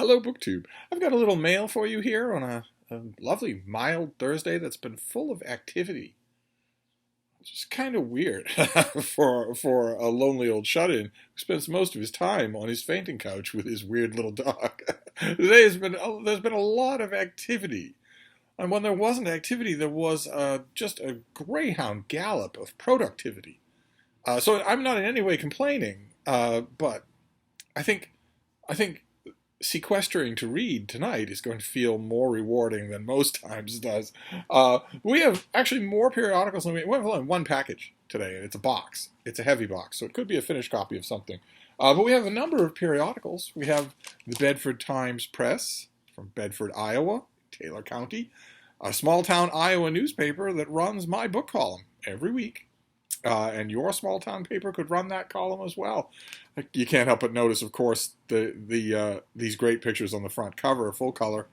Hello, BookTube. I've got a little mail for you here on a lovely, mild Thursday that's been full of activity. It's just kind of weird for a lonely old shut-in who spends most of his time on his fainting couch with his weird little dog. There's been a lot of activity. And when there wasn't activity, there was just a greyhound gallop of productivity. So I'm not in any way complaining, but I think I think sequestering to read tonight is going to feel more rewarding than most times does. We have actually more periodicals than we have only one package today, and it's a box. It's a heavy box, so it could be a finished copy of something. But we have a number of periodicals. We have the Bedford Times Press from Bedford, Iowa, Taylor County, a small town Iowa newspaper that runs my book column every week. And your small town paper could run that column as well. You can't help but notice, of course, these great pictures on the front cover, full color,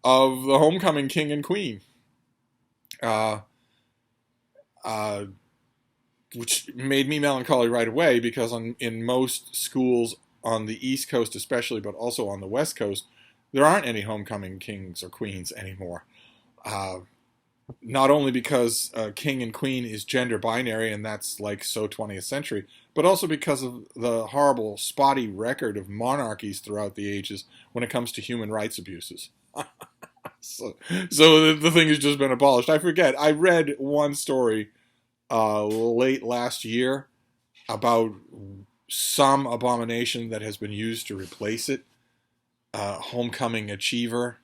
of the homecoming king and queen, which made me melancholy right away because in most schools on the East Coast especially, but also on the West Coast, there aren't any homecoming kings or queens anymore. Not only because king and queen is gender binary, and that's like so 20th century, but also because of the horrible, spotty record of monarchies throughout the ages when it comes to human rights abuses. so the thing has just been abolished. I forget. I read one story late last year about some abomination that has been used to replace it. Homecoming achiever.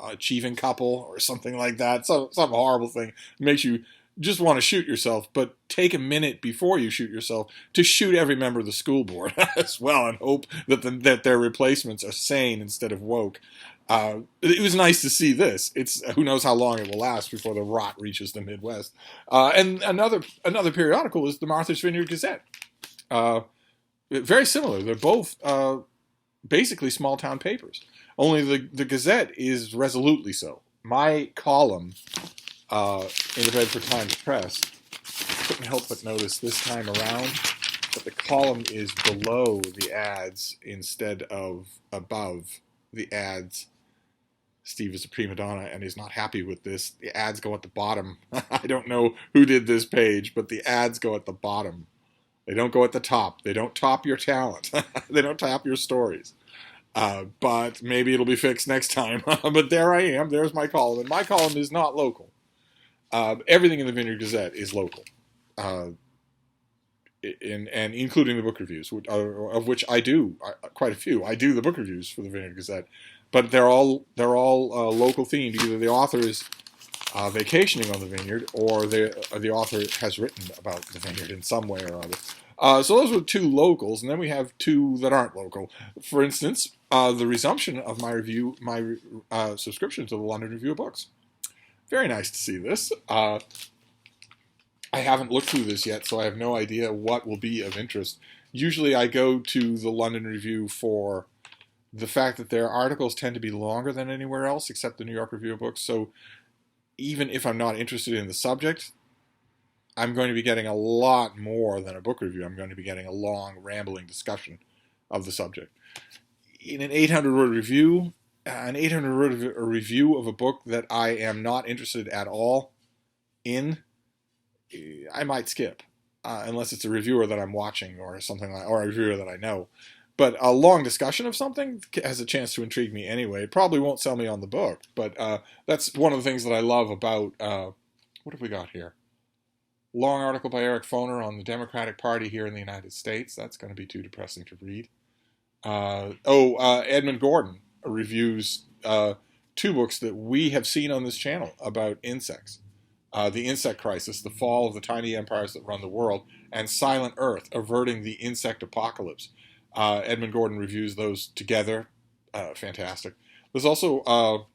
Achieving couple or something like that. Some horrible thing. It makes you just want to shoot yourself, but take a minute before you shoot yourself to shoot every member of the school board as well and hope that their replacements are sane instead of woke. It was nice to see this. It's who knows how long it will last before the rot reaches the Midwest. And another periodical is the Martha's Vineyard Gazette. Very similar. They're both basically small town papers. Only the Gazette is resolutely so. My column in the Bedford Times Press, couldn't help but notice this time around that the column is below the ads instead of above the ads. Steve is a prima donna and is not happy with this. The ads go at the bottom. I don't know who did this page, but the ads go at the bottom. They don't go at the top. They don't top your talent. They don't top your stories. But maybe it'll be fixed next time. But there I am. There's my column. And my column is not local. Everything in the Vineyard Gazette is local. And including the book reviews, of which I do quite a few. I do the book reviews for the Vineyard Gazette. But they're all local themed. Either the author is vacationing on the vineyard or the author has written about the vineyard in some way or other. So those were two locals, and then we have two that aren't local. For instance, the resumption of my subscription to the London Review of Books. Very nice to see this. I haven't looked through this yet, so I have no idea what will be of interest. Usually I go to the London Review for the fact that their articles tend to be longer than anywhere else, except the New York Review of Books. So even if I'm not interested in the subject, I'm going to be getting a lot more than a book review. I'm going to be getting a long, rambling discussion of the subject. In an 800-word review, review of a book that I am not interested at all in, I might skip, unless it's a reviewer that I'm watching or something like, or a reviewer that I know. But a long discussion of something has a chance to intrigue me anyway. It probably won't sell me on the book, but that's one of the things that I love about, what have we got here? Long article by Eric Foner on the Democratic Party here in the United States. That's going to be too depressing to read. Edmund Gordon reviews two books that we have seen on this channel about insects. The Insect Crisis, The Fall of the Tiny Empires That Run the World, and Silent Earth, Averting the Insect Apocalypse. Edmund Gordon reviews those together. Fantastic. There's also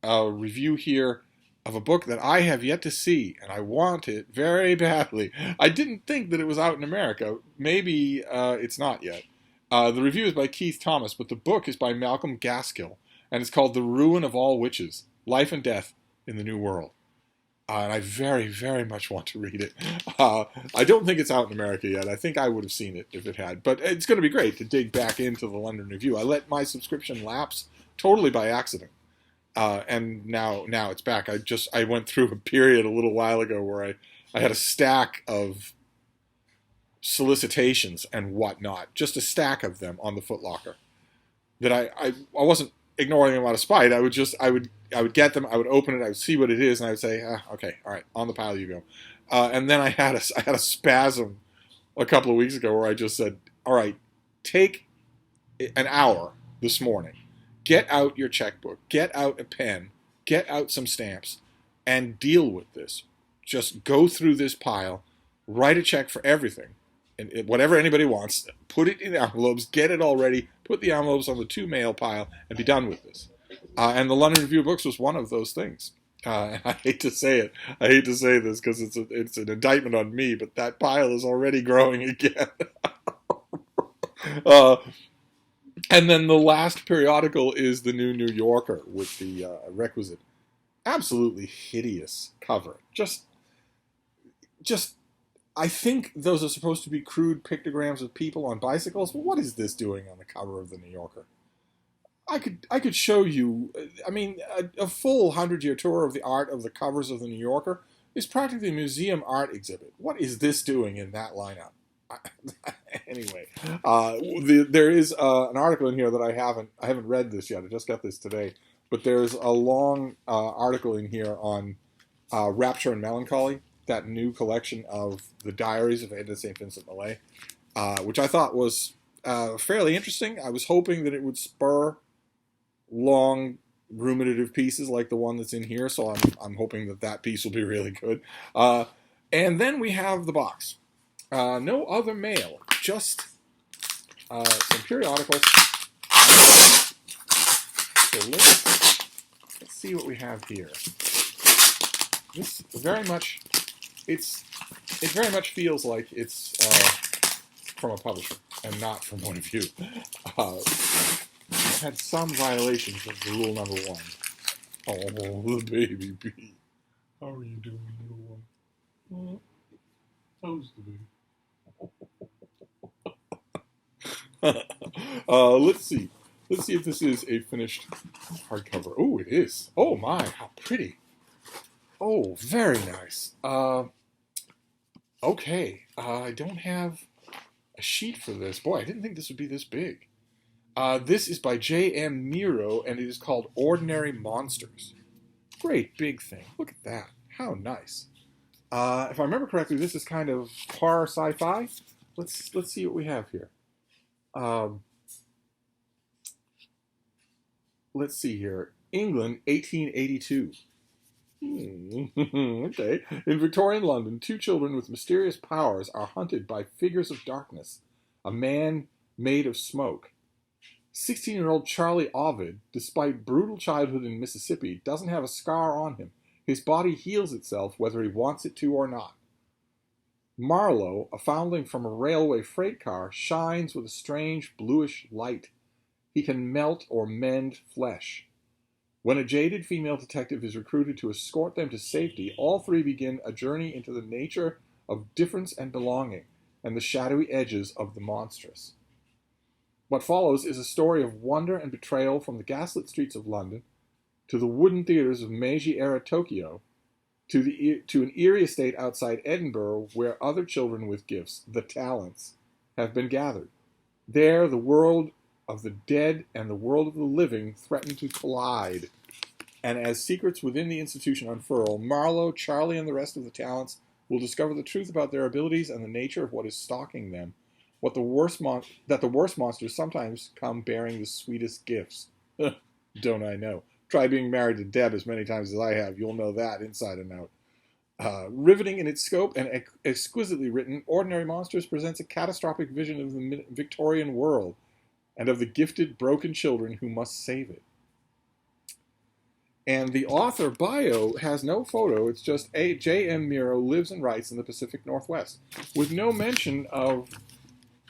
a review here of a book that I have yet to see, and I want it very badly. I didn't think that it was out in America. Maybe it's not yet. The review is by Keith Thomas, but the book is by Malcolm Gaskill, and it's called The Ruin of All Witches, Life and Death in the New World. And I very, very much want to read it. I don't think it's out in America yet. I think I would have seen it if it had. But it's going to be great to dig back into the London Review. I let my subscription lapse totally by accident. And now it's back. I went through a period a little while ago where I had a stack of solicitations and whatnot, just a stack of them on the Foot Locker that I wasn't ignoring them out of spite. I would get them, I would open it, I would see what it is, and I would say, okay, all right, on the pile you go. And then I had a spasm a couple of weeks ago where I just said, all right, take an hour this morning, get out your checkbook, get out a pen, get out some stamps, and deal with this. Just go through this pile, write a check for everything, and whatever anybody wants, put it in envelopes, get it all ready, put the envelopes on the to-mail pile, and be done with this. And the London Review of Books was one of those things. And I hate to say it. I hate to say this because it's an indictment on me, but that pile is already growing again. And then the last periodical is the new New Yorker with the requisite, absolutely hideous cover. Just, I think those are supposed to be crude pictograms of people on bicycles. Well, what is this doing on the cover of the New Yorker? I could show you. I mean, a full 100-year tour of the art of the covers of the New Yorker is practically a museum art exhibit. What is this doing in that lineup? Anyway, there is an article in here that I haven't read this yet. I just got this today, but there's a long article in here on Rapture and Melancholy, that new collection of the diaries of Edna St. Vincent Millay, which I thought was fairly interesting. I was hoping that it would spur long, ruminative pieces like the one that's in here, so I'm hoping that piece will be really good. And then we have the box. No other mail, just some periodicals. So let's see what we have here. This very much, it very much feels like it's from a publisher and not from one of you. I've had some violations of the rule number 1. Oh, the baby bee. How are you doing, little one? How's the baby? Let's see. Let's see if this is a finished hardcover. Oh, it is. Oh my, how pretty. Oh, very nice. Okay. I don't have a sheet for this. Boy, I didn't think this would be this big. This is by J.M. Miro, and it is called Ordinary Monsters. Great big thing. Look at that. How nice. If I remember correctly, this is kind of horror sci-fi. Let's see what we have here. Let's see here. England, 1882. Okay. In Victorian London, 2 children with mysterious powers are hunted by figures of darkness. A man made of smoke. 16-year-old Charlie Ovid, despite brutal childhood in Mississippi, doesn't have a scar on him. His body heals itself whether he wants it to or not. Marlowe, a foundling from a railway freight car, shines with a strange bluish light. He can melt or mend flesh. When a jaded female detective is recruited to escort them to safety, all 3 begin a journey into the nature of difference and belonging, and the shadowy edges of the monstrous. What follows is a story of wonder and betrayal from the gaslit streets of London, to the wooden theaters of Meiji-era Tokyo, to an eerie estate outside Edinburgh where other children with gifts, the talents, have been gathered. There, the world of the dead and the world of the living threaten to collide. And as secrets within the institution unfurl, Marlowe, Charlie, and the rest of the talents will discover the truth about their abilities and the nature of what is stalking them. That the worst monsters sometimes come bearing the sweetest gifts. Don't I know? Try being married to Deb as many times as I have. You'll know that inside and out. Riveting in its scope and exquisitely written, Ordinary Monsters presents a catastrophic vision of the Victorian world and of the gifted, broken children who must save it. And the author bio has no photo. It's just J.M. Miro lives and writes in the Pacific Northwest, with no mention of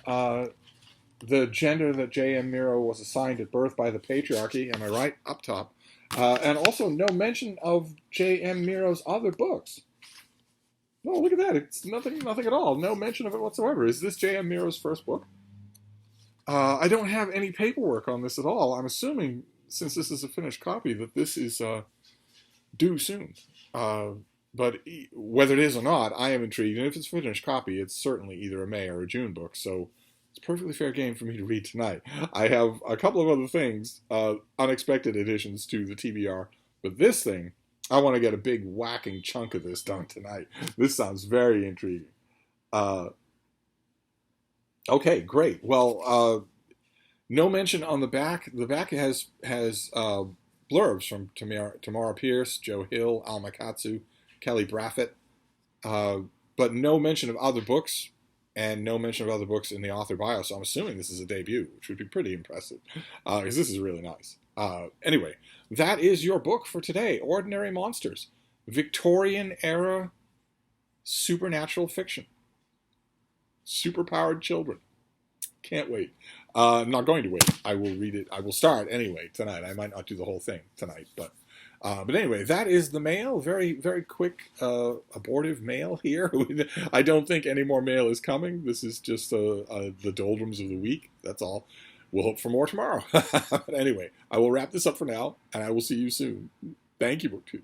the gender that J.M. Miro was assigned at birth by the patriarchy. Am I right? Up top. And also no mention of J.M. Miro's other books. No, look at that. It's nothing at all. No mention of it whatsoever. Is this J.M. Miro's first book? I don't have any paperwork on this at all. I'm assuming, since this is a finished copy, that this is due soon. But whether it is or not, I am intrigued. And if it's a finished copy, it's certainly either a May or a June book. So it's a perfectly fair game for me to read tonight. I have a couple of other things, unexpected additions to the TBR. But this thing, I want to get a big whacking chunk of this done tonight. This sounds very intriguing. Okay, great. Well, no mention on the back. The back has blurbs from Tamara Pierce, Joe Hill, Al Makatsu, Kelly Braffett, but no mention of other books, and no mention of other books in the author bio. So I'm assuming this is a debut, which would be pretty impressive, because this is really nice. Anyway, that is your book for today: Ordinary Monsters, Victorian era supernatural fiction. Superpowered children. Can't wait. I'm not going to wait. I will read it. I will start anyway tonight. I might not do the whole thing tonight, but anyway, that is the mail. Very, very quick, abortive mail here. I don't think any more mail is coming. This is just the doldrums of the week. That's all. We'll hope for more tomorrow. But anyway, I will wrap this up for now, and I will see you soon. Thank you, BookTube.